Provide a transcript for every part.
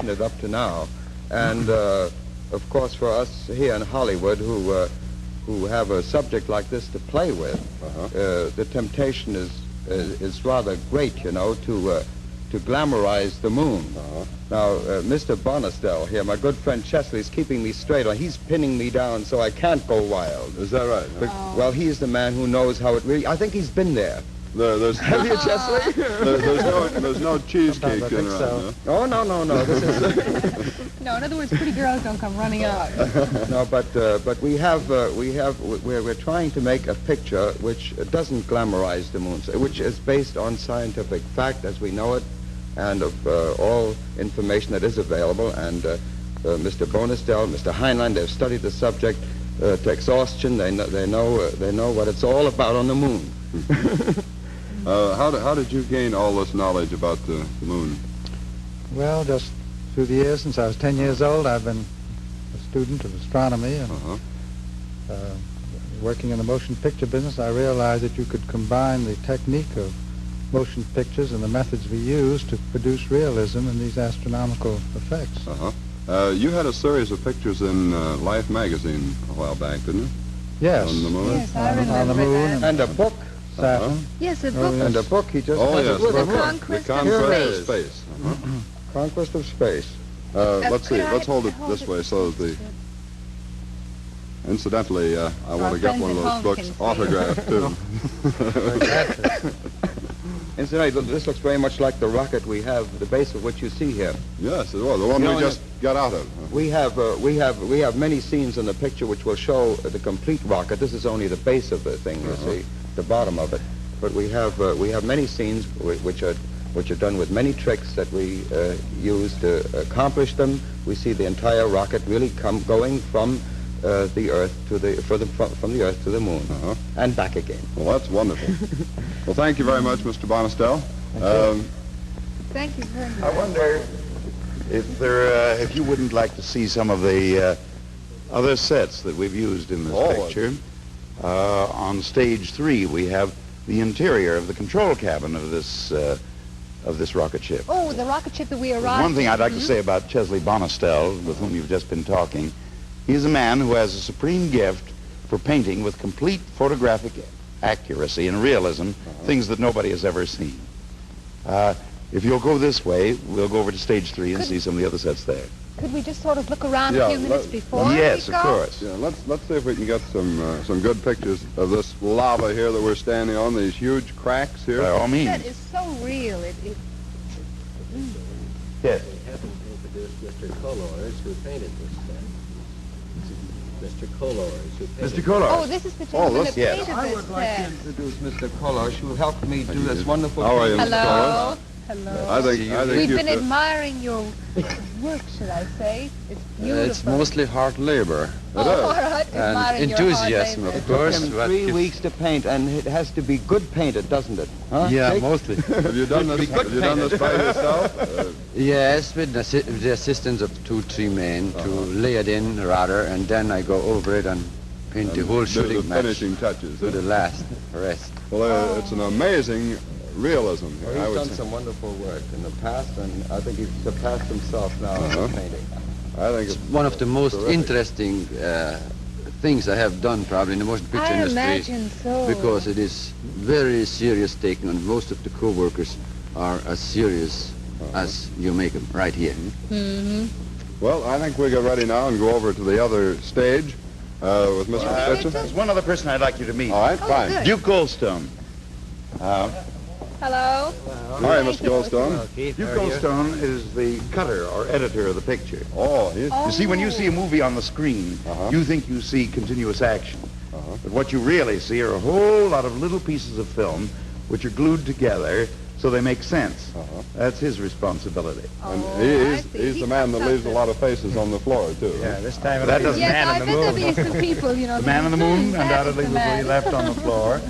fortunate up to now. And, of course, for us here in Hollywood who have a subject like this to play with, the temptation is rather great, you know, to glamorize the moon. Now, Mr. Bonestell here, my good friend Chesley, is keeping me straight. He's pinning me down so I can't go wild. Is that right? Well, he's the man who knows how it really... I think he's been there. Have you, Chesley? There's no cheesecake in around, no? No. This is... No, in other words, pretty girls don't come running out. No, but we're trying to make a picture which doesn't glamorize the moon, which is based on scientific fact as we know it, and of all information that is available. And Mr. Bonestell, Mr. Heinlein, they've studied the subject to exhaustion. They know what it's all about on the moon. How did you gain all this knowledge about the moon? Well, just through the years, since I was 10 years old, I've been a student of astronomy, and working in the motion picture business, I realized that you could combine the technique of motion pictures and the methods we use to produce realism in these astronomical effects. You had a series of pictures in Life magazine a while back, didn't you? Yes. On the moon? Yes, I remember on the moon that. And a book. Yes, a book. And a book he just... The Conquest of Space. Conquest of Space. Let's see. Let's hold it this way so that the... Incidentally, I want to get one of those books autographed, too. Incidentally, this looks very much like the rocket we have, the base of which you see here. Yes, it was. The one we just got out of. We have many scenes in the picture which will show the complete rocket. This is only the base of the thing, you see, the bottom of it. But we have many scenes which are done with many tricks that we use to accomplish them. We see the entire rocket really going from the Earth to from the Earth to the moon and back again. Well, that's wonderful. Well, thank you very much, Mr. Bonestell. Thank you very much. I wonder if you wouldn't like to see some of the other sets that we've used in this picture. On stage 3, we have the interior of the control cabin of this rocket ship. Oh, the rocket ship that we arrived. One thing I'd like to say about Chesley Bonestell, with whom you've just been talking, he's a man who has a supreme gift for painting with complete photographic accuracy and realism, things that nobody has ever seen. If you'll go this way, we'll go over to stage 3 and see some of the other sets there. Could we just sort of look around a few minutes before? Yes, of course. Yeah, let's see if we can get some good pictures of this lava here that we're standing on, these huge cracks here. By all means. That is so real. Yes. We haven't introduced Mr. Colors, who painted this set. Mr. Colors, who painted Mr. Colors. Oh, this is the gentleman that painted I this would like to set. introduce Mr. Kolar, who helped me do this wonderful... How are you, Mr. Hello. Hello. I think We've been admiring your work, should I say. It's beautiful. It's mostly hard labor. All right. And Admiring enthusiasm, your hard of labor. course. It took him 3 weeks to paint, and it has to be good painted, doesn't it? Huh? Yeah, Jake? mostly. Have you done this by yourself? Yes, with the assistance of 2-3 men to lay it in rather, and then I go over it and paint the whole shooting the match finishing touches. to the last rest. Well, it's an amazing realism here, Well, I he's would done say. some wonderful work in the past, and I think he's surpassed himself now in painting. I think it's One of the most terrific. interesting things I have done probably in the motion picture I industry. imagine so. Because it is very serious taken, and most of the co-workers are as serious as you make them right here. Well, I think we get ready now and go over to the other stage with Mr. Fisher. There's one other person I'd like you to meet. All right, fine. good. Duke Goldstone. Hello. Hi, Mr. Goldstone. Duke Goldstone is the cutter or editor of the picture. Oh, he's... You see, when you see a movie on the screen, you think you see continuous action. But what you really see are a whole lot of little pieces of film which are glued together so they make sense. That's his responsibility. And I see. he's the man that leaves a lot of faces on the floor, too. Yeah, this time That doesn't Yes, I bet there'll be some people, you know. The man on the moon that is undoubtedly the was what he man. left on the floor.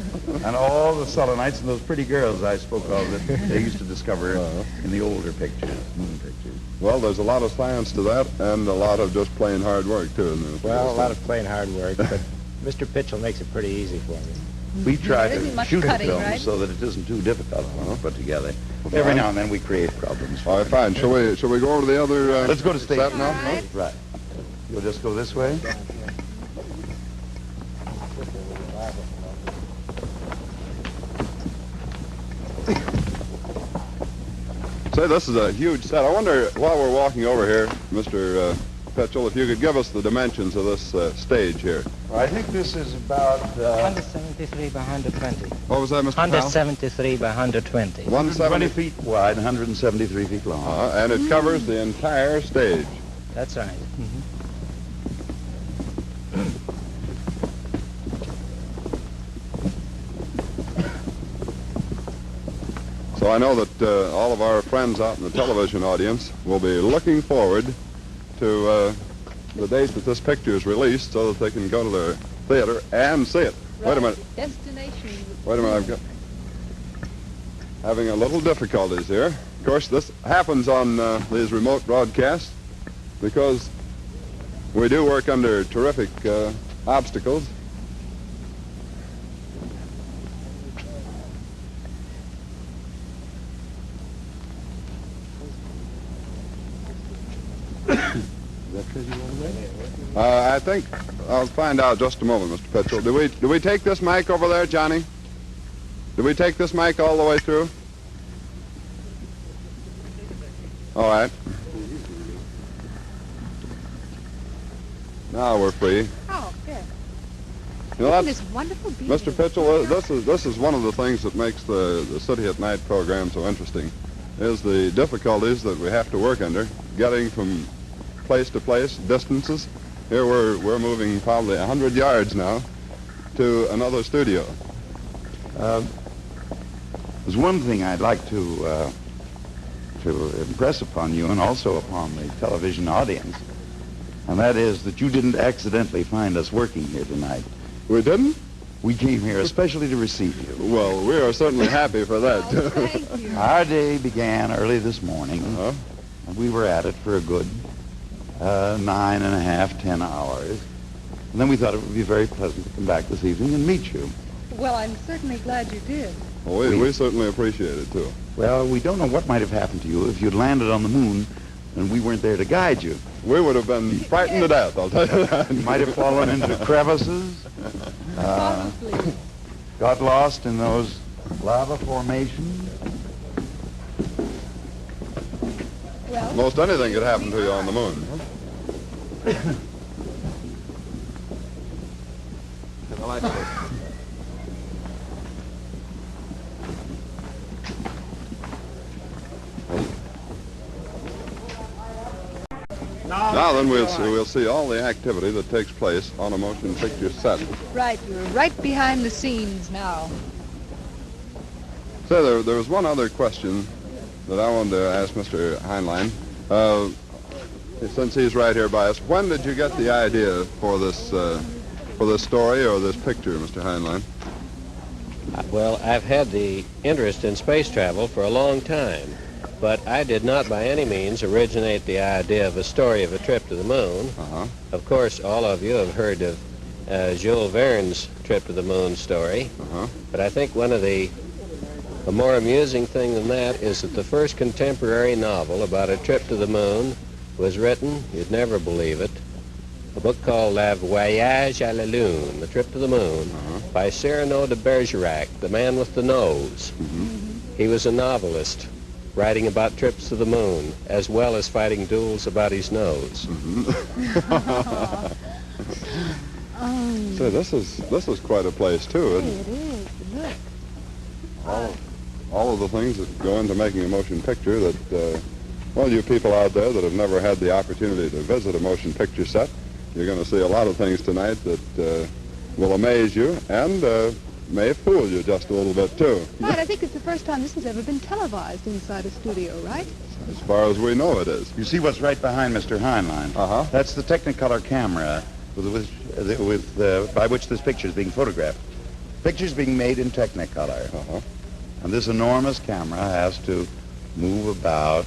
And all the Selenites and those pretty girls I spoke of that they used to discover in the older pictures, moon pictures. Well, there's a lot of science to that and a lot of just plain hard work, too. Well, a lot of plain hard work, but Mr. Pitchell makes it pretty easy for me. We try There isn't to much shoot cutting, films right? so that it isn't too difficult to put together. Every now and then we create problems. All right, fine. Shall we go over to the other Let's go to stage set now? All right. Right. You'll just go this way? Say, this is a huge set. I wonder, while we're walking over here, Mr. Petchel, if you could give us the dimensions of this stage here. Well, I think this is about... 173 by 120. What was that, Mr. Powell? 173 by 120. 20 170. feet wide, 173 feet long. And it covers the entire stage. That's right. So I know that all of our friends out in the television audience will be looking forward to the date that this picture is released so that they can go to their theater and see it. Wait a minute. Destination. Wait a minute. I've got having a little difficulties here. Of course, this happens on these remote broadcasts because we do work under terrific obstacles. I think I'll find out just a moment, Mr. Petchel. Do we take this mic over there, Johnny? Do we take this mic all the way through? All right. Now we're free. Oh, good. You know, Isn't that's, this wonderful beauty? Mr. Petchel, this is one of the things that makes the City at Night program so interesting, is the difficulties that we have to work under, getting from place to place, distances. Here we're moving probably 100 yards now to another studio. There's one thing I'd like to impress upon you and also upon the television audience, and that is that you didn't accidentally find us working here tonight. We didn't? We came here especially to receive you. Well, we are certainly happy for that. Oh, thank you. Our day began early this morning, Uh-huh. and we were at it for a good 9.5, 10 hours. And then we thought it would be very pleasant to come back this evening and meet you. Well, I'm certainly glad you did. Well, we certainly appreciate it, too. Well, we don't know what might have happened to you if you'd landed on the moon and we weren't there to guide you. We would have been frightened to death, I'll tell you that. You might have fallen into crevices, Probably. got lost in those lava formations. Well, Most anything could happen to you on the moon. Now then, we'll see all the activity that takes place on a motion picture set. right. You're right behind the scenes now. Say, there was one other question that I wanted to ask Mr. Heinlein. Since he's right here by us, when did you get the idea for this story or this picture, Mr. Heinlein? Well, I've had the interest in space travel for a long time, but I did not by any means originate the idea of a story of a trip to the moon. Uh-huh. Of course, all of you have heard of Jules Verne's trip to the moon story, Uh-huh. but I think one of the more amusing thing than that is that the first contemporary novel about a trip to the moon was written, you'd never believe it, a book called La Voyage à la Lune, The Trip to the Moon, by Cyrano de Bergerac, the man with the nose. He was a novelist writing about trips to the moon, as well as fighting duels about his nose. Say, this is quite a place too, isn't it? It is. Look. All of the things that go into making a motion picture that, well, you people out there that have never had the opportunity to visit a motion picture set, you're going to see a lot of things tonight that will amaze you and may fool you just a little bit, too. Right, I think it's the first time this has ever been televised inside a studio, right? As far as we know, it is. You see what's right behind Mr. Heinlein? Uh-huh. That's the Technicolor camera by which this picture is being photographed. Picture's being made in Technicolor. Uh-huh. And this enormous camera has to move about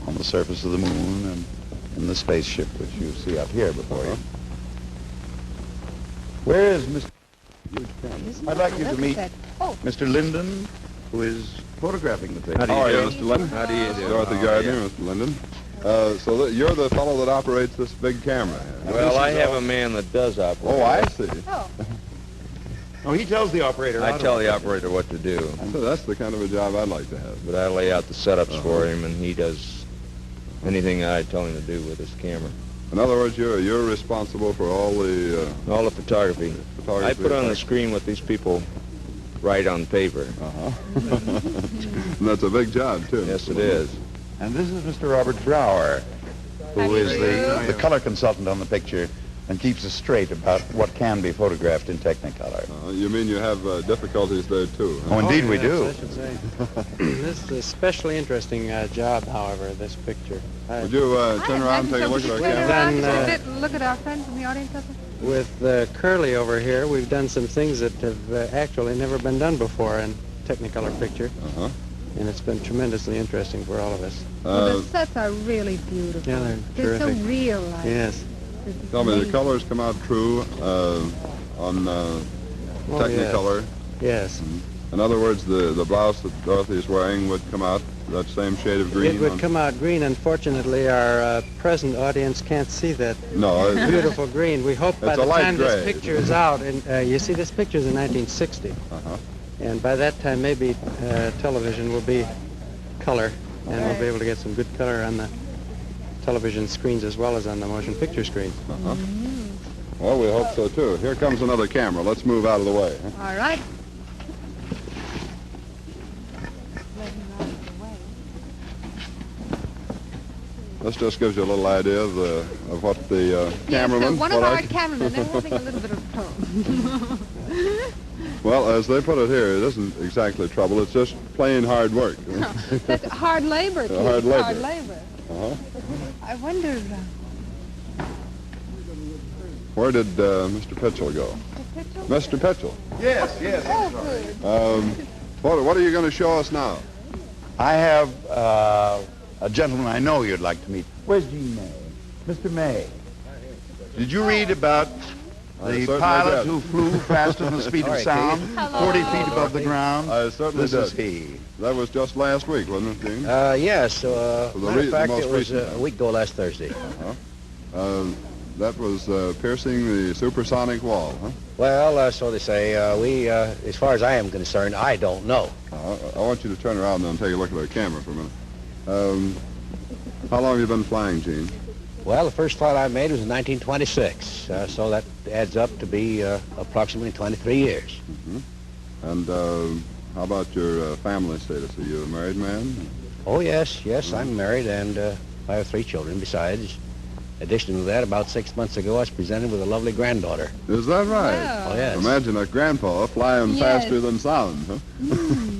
on the surface of the moon and in the spaceship, which you see up here before you. Where is Mr. Isn't I'd it? like you to Look at meet that. Oh, Mr. Linden, who is photographing the picture. How are you, Mr. Linden? How do you do? Dorothy Gardner, Mr. Linden. You're the fellow that operates this big camera. Now, Well, this I is have all- a man that does operate. Oh, I see. oh. Oh, he tells the operator. I how to tell the operate. operator what to do, So that's the kind of a job I'd like to have. but I lay out the setups for him, and he does anything I tell him to do with his camera. In other words, you're responsible for all the All the photography. photography. I put on the screen what these people write on paper. And that's a big job, too. Yes, it is. And this is Mr. Robert Brower, How who do is you the do? color consultant on the picture and keeps us straight about what can be photographed in Technicolor. You mean you have difficulties there, too? Huh? Oh, indeed we yes, do. I should say. This is an especially interesting job, however, this picture. Would you turn around and take a look at our Turn camera? around Then, just a bit, look at our friends in the audience. Up there. With Curly over here, we've done some things that have actually never been done before in Technicolor picture, Uh-huh. and it's been tremendously interesting for all of us. Well, the sets are really beautiful. Yeah, they're so terrific. real. Like. Yes. It's Tell me, the amazing. colors come out true on Oh, Technicolor. Yes. In other words, the blouse that Dorothy is wearing would come out that same shade of green? It would come out green. Unfortunately, our present audience can't see that No, beautiful green. We hope by It's a the light time gray. this picture is out, and you see this picture is in 1960, Uh-huh. and by that time maybe television will be color, and we'll be able to get some good color on the television screens as well as on the motion picture screen. Uh-huh. Well, we hope so, too. Here comes another camera. Let's move out of the way. All right. This just gives you a little idea of what the Yes, cameraman... one of what our I- cameramen, they're having a little bit of trouble. Well, as they put it here, it isn't exactly trouble. It's just plain hard work. That's hard labor, Keith. hard labor. Hard labor. Uh-huh. I wonder, Where did Mr. Pitchell go? Mr. Pitchell. Yes, yes. oh, good. What are you going to show us now? I have a gentleman I know you'd like to meet. Where's Gene May? Mr. May. Did you read about I the certainly pilot did. who flew faster than the speed of sound, Hello. 40 feet above the ground? I certainly This did. is he. That was just last week, wasn't it, Gene? Yes. the Matter of fact, most it was recent a week ago last Thursday. That was piercing the supersonic wall, huh? Well, so they say. We, as far as I am concerned, I don't know. I want you to turn around and take a look at our camera for a minute. How long have you been flying, Gene? Well, the first flight I made was in 1926, so that adds up to be approximately 23 years. And how about your family status? Are you a married man? Oh, yes, I'm married, and I have 3 children besides. In addition to that, about 6 months ago, I was presented with a lovely granddaughter. Is that right? Wow. Oh, yes. Imagine a grandpa flying Yes. faster than sound, huh?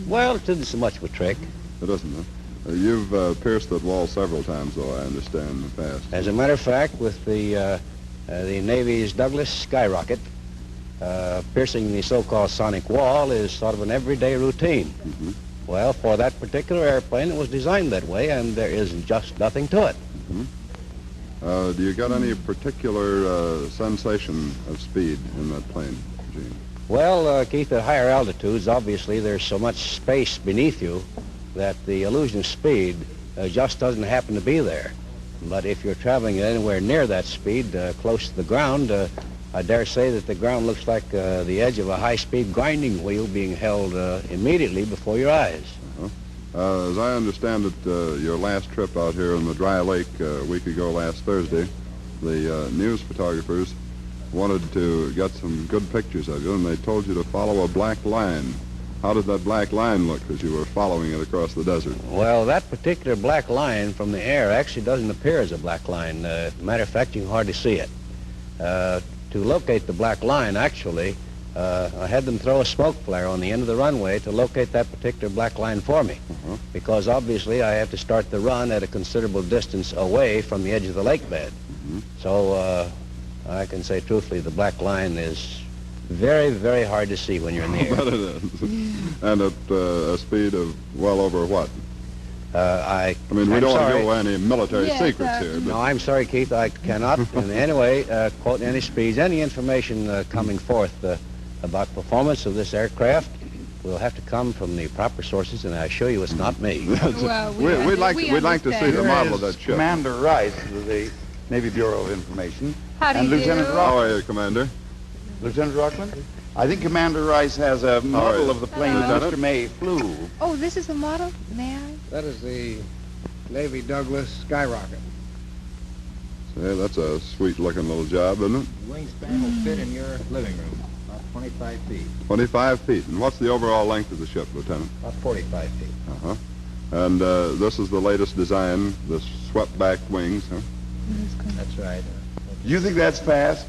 Well, it isn't so much of a trick. It isn't, huh? You've pierced that wall several times, though, I understand, in the past. As a matter of fact, with the Navy's Douglas skyrocket, piercing the so-called sonic wall is sort of an everyday routine. Mhm. Well, for that particular airplane, it was designed that way, and there is just nothing to it. Do you got any particular sensation of speed in that plane, Gene? Well, Keith, at higher altitudes, obviously there's so much space beneath you that the illusion of speed just doesn't happen to be there. But if you're traveling anywhere near that speed, close to the ground, I dare say that the ground looks like the edge of a high-speed grinding wheel being held immediately before your eyes. As I understand it, your last trip out here in the dry lake a week ago last Thursday, the news photographers wanted to get some good pictures of you, and they told you to follow a black line. How did that black line look as you were following it across the desert? Well, that particular black line from the air actually doesn't appear as a black line. Matter of fact, you can hardly see it. To locate the black line, actually, I had them throw a smoke flare on the end of the runway to locate that particular black line for me. Because obviously I have to start the run at a considerable distance away from the edge of the lake bed. So I can say truthfully the black line is very, very hard to see when you're in the air. But it is. And at a speed of well over what? I mean, we I'm don't want to sorry. give away any military Yes, secrets here. No, But I'm sorry, Keith. I cannot in any way quote any speeds. Any information coming forth about performance of this aircraft will have to come from the proper sources, and I assure you it's not me. Well, We'd like to see the model of that ship. Commander Rice of the Navy Bureau of Information. How do and you Lieutenant do? How are you, Commander? Lieutenant Rockland? I think Commander Rice has a model of the plane that Mr. May flew. Oh, this is the model? May I? That is the Navy Douglas Skyrocket. Say, that's a sweet-looking little job, isn't it? The wingspan will fit in your living room, about 25 feet. 25 feet. And what's the overall length of the ship, Lieutenant? About 45 feet. Uh-huh. And this is the latest design, the swept-back wings, huh? That's right. You think that's fast?